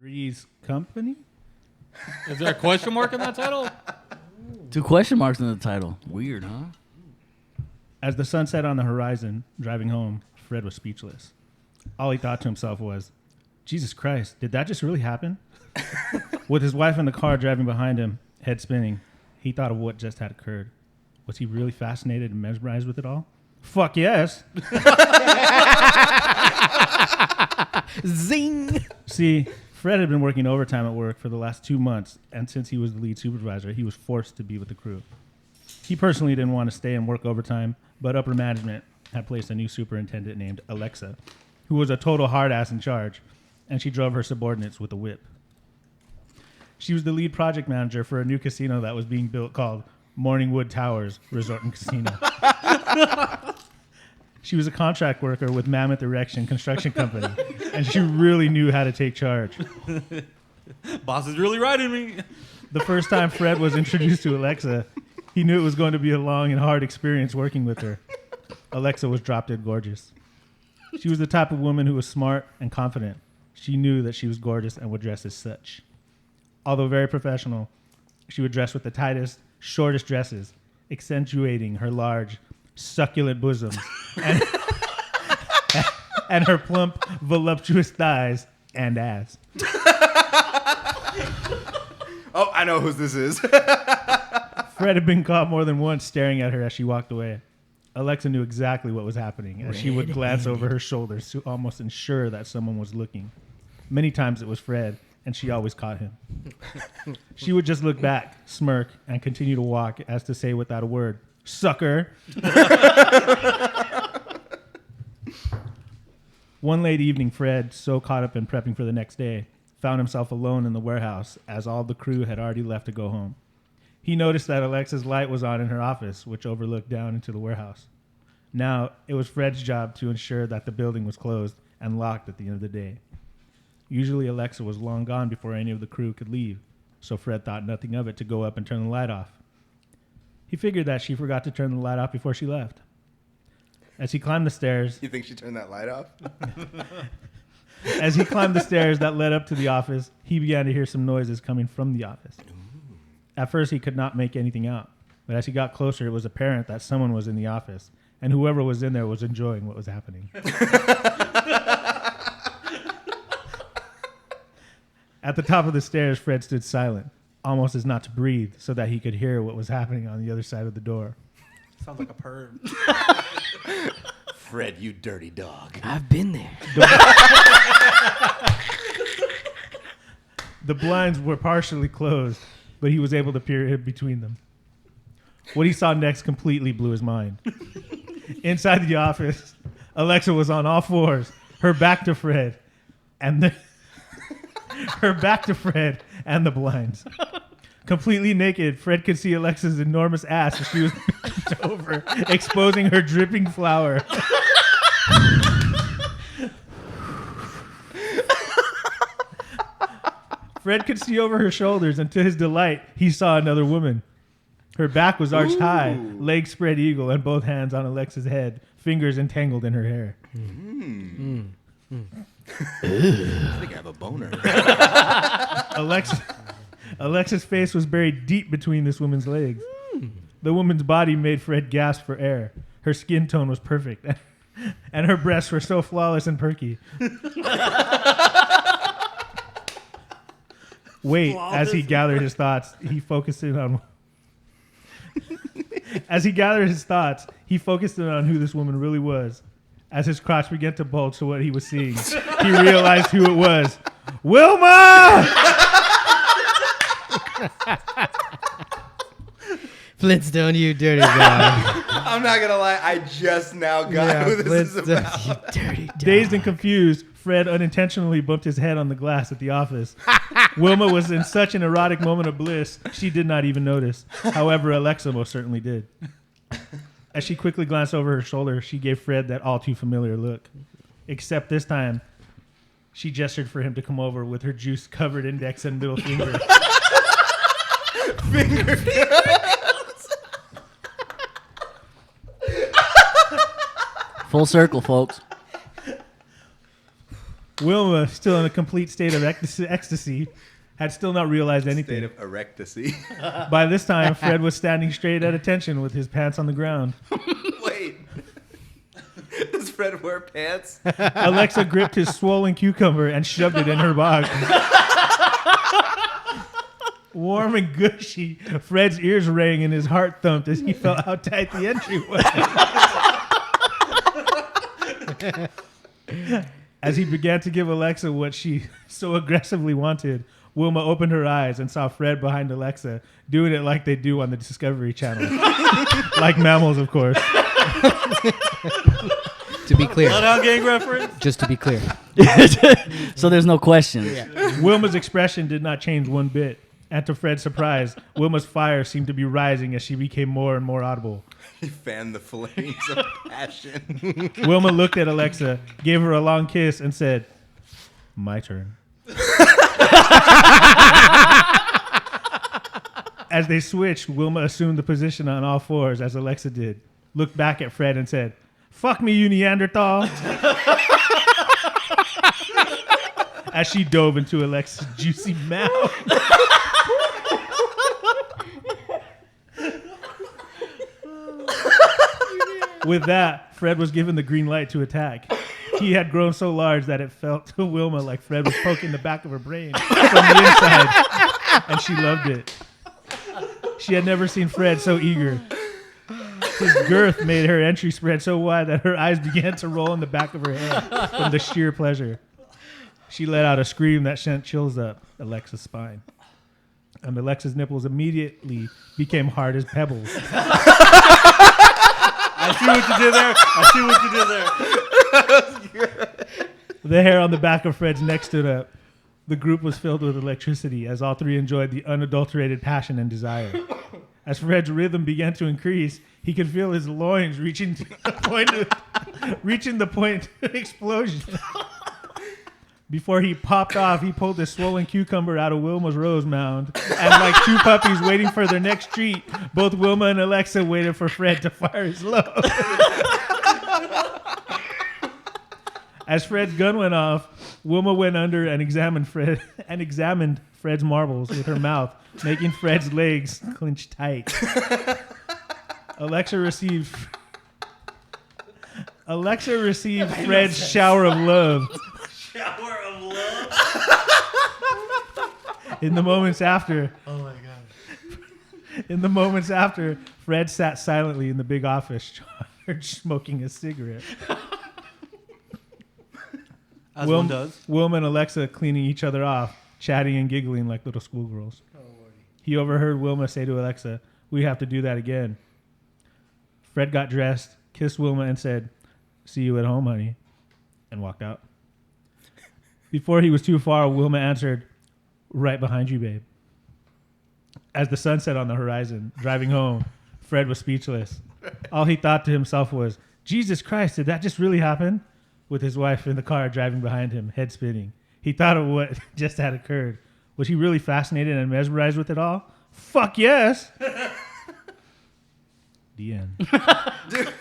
Three's Company? Is there a question mark in that title? 2 question marks in the title. Weird, huh? As the sun set on the horizon, driving home, Fred was speechless. All he thought to himself was, Jesus Christ, did that just really happen? With his wife in the car driving behind him, head spinning, he thought of what just had occurred. Was he really fascinated and mesmerized with it all? Fuck yes. Zing! See, Fred had been working overtime at work for the last 2 months, and since he was the lead supervisor, he was forced to be with the crew. He personally didn't want to stay and work overtime, but upper management had placed a new superintendent named Alexa, who was a total hard ass in charge, and she drove her subordinates with a whip. She was the lead project manager for a new casino that was being built called Morningwood Towers Resort and Casino. She was a contract worker with Mammoth Erection Construction Company, and she really knew how to take charge. Boss is really riding me. The first time Fred was introduced to Alexa, he knew it was going to be a long and hard experience working with her. Alexa was drop dead gorgeous. She was the type of woman who was smart and confident. She knew that she was gorgeous and would dress as such. Although very professional, she would dress with the tightest, shortest dresses, accentuating her large, succulent bosoms and her plump, voluptuous thighs and ass. Oh, I know who this is. Fred had been caught more than once staring at her as she walked away. Alexa knew exactly what was happening as she would glance over her shoulders to almost ensure that someone was looking. Many times it was Fred, and she always caught him. She would just look back, smirk, and continue to walk as to say without a word, "Sucker." One late evening, Fred, so caught up in prepping for the next day, found himself alone in the warehouse as all the crew had already left to go home. He noticed that Alexa's light was on in her office, which overlooked down into the warehouse. Now, it was Fred's job to ensure that the building was closed and locked at the end of the day. Usually, Alexa was long gone before any of the crew could leave, so Fred thought nothing of it to go up and turn the light off. He figured that she forgot to turn the light off before she left. As he climbed the stairs... You think she turned that light off? As he climbed the stairs that led up to the office, he began to hear some noises coming from the office. At first, he could not make anything out, but as he got closer, it was apparent that someone was in the office, and whoever was in there was enjoying what was happening. At the top of the stairs, Fred stood silent, almost as not to breathe, so that he could hear what was happening on the other side of the door. Sounds like a perv. Fred, you dirty dog. I've been there. The blinds were partially closed, but he was able to peer in between them. What he saw next completely blew his mind. Inside the office, Alexa was on all fours, her back to Fred, and the blinds. Completely naked, Fred could see Alexa's enormous ass as she was bent over, exposing her dripping flower. Fred could see over her shoulders, and to his delight, he saw another woman. Her back was arched high, legs spread eagle, and both hands on Alexa's head, fingers entangled in her hair. I think I have a boner. Alexa's face was buried deep between this woman's legs. The woman's body made Fred gasp for air. Her skin tone was perfect, and her breasts were so flawless and perky. As he gathered his thoughts, he focused in on... As he gathered his thoughts, he focused in on who this woman really was. As his crotch began to bulge to what he was seeing, he realized who it was. Wilma! Flintstone, you dirty dog. I'm not going to lie. I just now got who this is about. You dirty dog. Dazed and confused, Fred unintentionally bumped his head on the glass at the office. Wilma was in such an erotic moment of bliss, she did not even notice. However, Alexa most certainly did. As she quickly glanced over her shoulder, she gave Fred that all too familiar look. Except this time, she gestured for him to come over with her juice-covered index and middle finger. Full circle, folks. Wilma, still in a complete state of ecstasy, had still not realized anything. State of erectasy. By this time, Fred was standing straight at attention with his pants on the ground. Wait. Does Fred wear pants? Alexa gripped his swollen cucumber and shoved it in her box. Warm and gushy, Fred's ears rang and his heart thumped as he felt how tight the entry was. As he began to give Alexa what she so aggressively wanted, Wilma opened her eyes and saw Fred behind Alexa, doing it like they do on the Discovery Channel. Like mammals, of course. To be clear. Bloodhound Gang reference? Just to be clear. So there's no questions. Yeah. Wilma's expression did not change one bit. And to Fred's surprise, Wilma's fire seemed to be rising as she became more and more audible. He fanned the flames of passion. Wilma looked at Alexa, gave her a long kiss, and said, "My turn." As they switched, Wilma assumed the position on all fours as Alexa did, looked back at Fred and said, "Fuck me, you Neanderthal." As she dove into Alexa's juicy mouth. With that, Fred was given the green light to attack. He had grown so large that it felt to Wilma like Fred was poking the back of her brain from the inside, and she loved it. She had never seen Fred so eager. His girth made her entry spread so wide that her eyes began to roll in the back of her head from the sheer pleasure. She let out a scream that sent chills up Alexa's spine. And Alexa's nipples immediately became hard as pebbles. I see what you did there. The hair on the back of Fred's neck stood up. The group was filled with electricity as all three enjoyed the unadulterated passion and desire. As Fred's rhythm began to increase, he could feel his loins reaching the point of explosion. Before he popped off, he pulled his swollen cucumber out of Wilma's rose mound. And like two puppies waiting for their next treat, both Wilma and Alexa waited for Fred to fire his load. As Fred's gun went off, Wilma went under and examined Fred's marbles with her mouth, making Fred's legs clench tight. Alexa received Fred's shower of love. Shower of love. In the moments after, Oh my god. Fred sat silently in the big office, smoking a cigarette. As one does. Wilma and Alexa cleaning each other off, chatting and giggling like little schoolgirls. He overheard Wilma say to Alexa, "We have to do that again." Fred got dressed, kissed Wilma, and said, "See you at home, honey," and walked out. Before he was too far, Wilma answered, "Right behind you, babe." As the sun set on the horizon, driving home, Fred was speechless. All he thought to himself was, "Jesus Christ, did that just really happen?" With his wife in the car driving behind him, head spinning. He thought of what just had occurred. Was he really fascinated and mesmerized with it all? Fuck yes! The end. Dude.